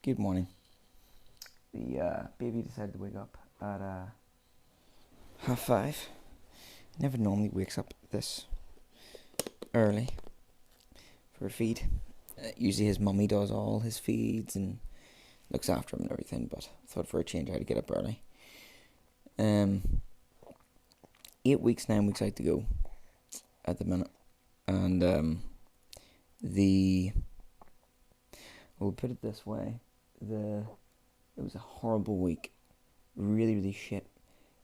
Good morning. The baby decided to wake up at 5:30. Never normally wakes up this early for a feed. Usually his mummy does all his feeds and looks after him and everything, but I thought for a change I had to get up early. 8 weeks, 9 weeks out to go at the minute. And we'll put it this way, it was a horrible week. Really, really shit.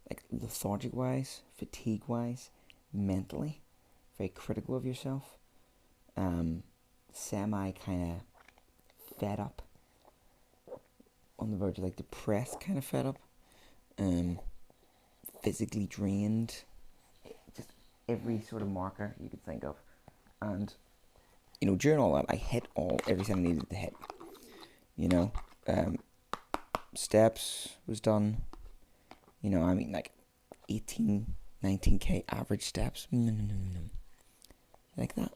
Like lethargic wise, fatigue wise, mentally, very critical of yourself. Semi kind of fed up. On the verge of like depressed, kind of fed up. Physically drained. Just every sort of marker you could think of. And during all that, I hit everything I needed to hit. Steps was done. Like 18, 19k average steps. Like that.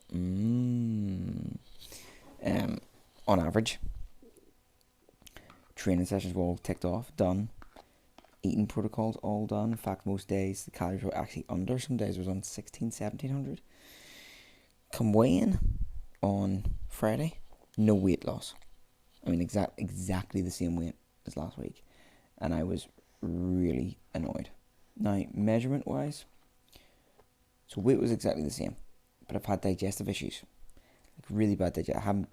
On average. Training sessions were all ticked off, done. Eating protocols all done. In fact, most days the calories were actually under. Some days I was on 1700. Come weigh in on Friday, no weight loss. Exactly the same weight as last week, and I was really annoyed. Now, measurement wise, so weight was exactly the same, but I've had digestive issues, like really bad digestion. I haven't,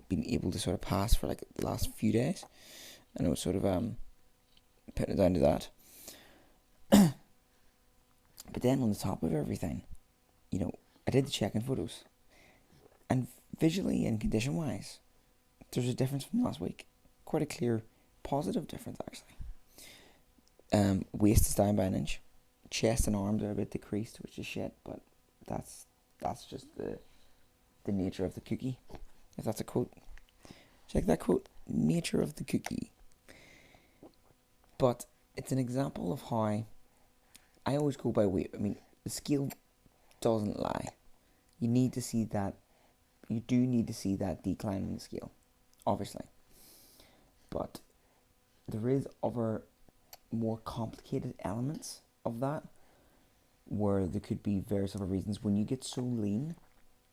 been able to sort of pass for like the last few days, and I was sort of putting it down to that. But then on the top of everything, I did the check-in photos, and visually and condition wise, there's a difference from last week. Quite a clear positive difference, actually. Waist is down by an inch. Chest and arms are a bit decreased, which is shit, but that's just the nature of the cookie. If that's a quote. Check that quote. Nature of the cookie. But it's an example of how I always go by weight. The scale doesn't lie. You do need to see that decline in the scale, obviously. But there is other more complicated elements of that, where there could be various other reasons. When you get so lean,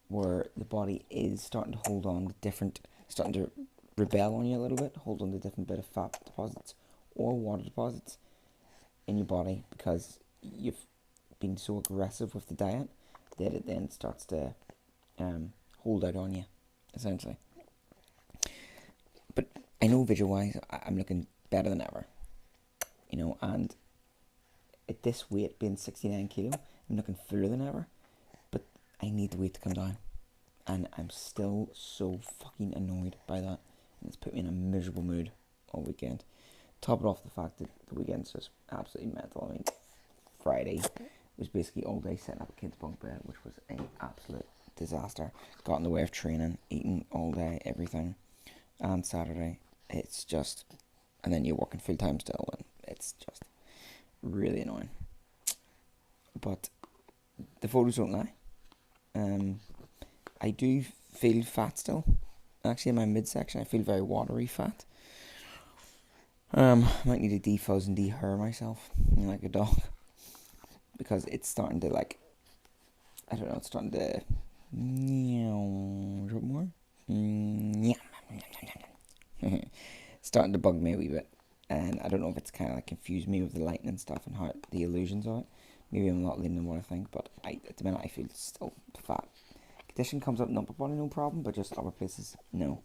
where the body is starting to hold on to starting to rebel on you a little bit, hold on to different bit of fat deposits or water deposits in your body, because you've been so aggressive with the diet that it then starts to hold out on you, essentially. But I know visual-wise, I'm looking better than ever, and at this weight, being 69 kilo, I'm looking fuller than ever, but I need the weight to come down, and I'm still so fucking annoyed by that, and it's put me in a miserable mood all weekend. Top it off the fact that the weekend's just absolutely mental. Friday was basically all day setting up a kid's bunk bed, which was an absolute disaster. Got in the way of training, eating all day, everything. And Saturday, it's just, and then you're working full time still, and it's just really annoying. But the photos don't lie. I do feel fat still. Actually, in my midsection, I feel very watery fat. Might need to defuzz and dehair myself, like a dog, because it's starting to it's starting to more. It's starting to bug me a wee bit, and I don't know if it's kind of like confused me with the lighting and stuff and how the illusions of it. Maybe I'm not leaning than what I think, but at the minute I feel still fat. Condition comes up in upper body, no problem, but just other places, no.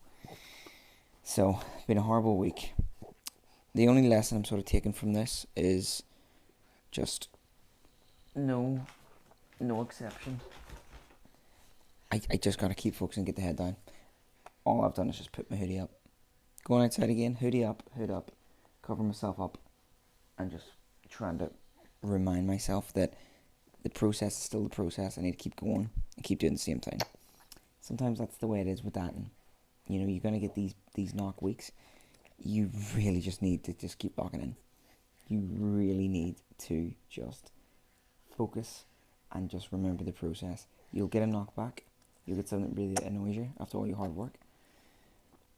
So, it's been a horrible week. The only lesson I'm sort of taking from this is just no exception. I just gotta keep focusing and get the head down. All I've done is just put my hoodie up. Going outside again, hoodie up, hood up, cover myself up, and just trying to remind myself that the process is still the process. I need to keep going and keep doing the same thing. Sometimes that's the way it is with that, and you're gonna get these knock weeks. You really just need to just keep locking in. You really need to just focus and just remember the process. You'll get a knockback. You'll get something that really annoys you after all your hard work.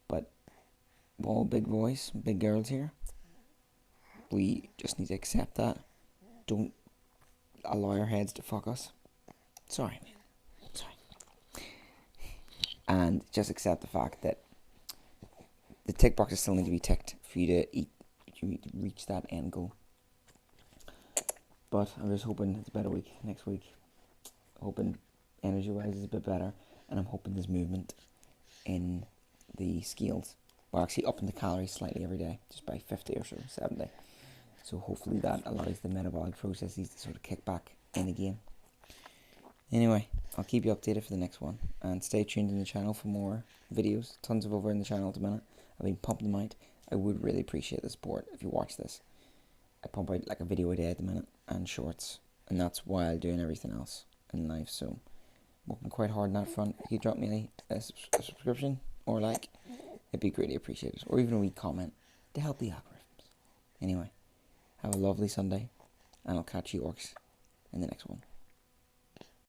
But we're all big boys, big girls here. We just need to accept that. Don't allow our heads to fuck us. Sorry, man. Sorry. And just accept the fact that the tick boxes still need to be ticked for you to eat, you need to reach that end goal. But I'm just hoping it's a better week next week. Hoping energy-wise is a bit better, and I'm hoping there's movement in the scales. We're actually upping the calories slightly every day, just by 50 or so, 70. So hopefully that allows the metabolic processes to sort of kick back in again. Anyway, I'll keep you updated for the next one, and stay tuned in the channel for more videos. Tons of over in the channel at the minute. I've been pumping them out. I would really appreciate the support if you watch this. I pump out like a video a day at the minute, and shorts, and that's while doing everything else in life. So working quite hard on that front. If you drop me a subscription or like, it'd be greatly appreciated, or even a wee comment to help the algorithms. Anyway, have a lovely Sunday, and I'll catch you orcs in the next one.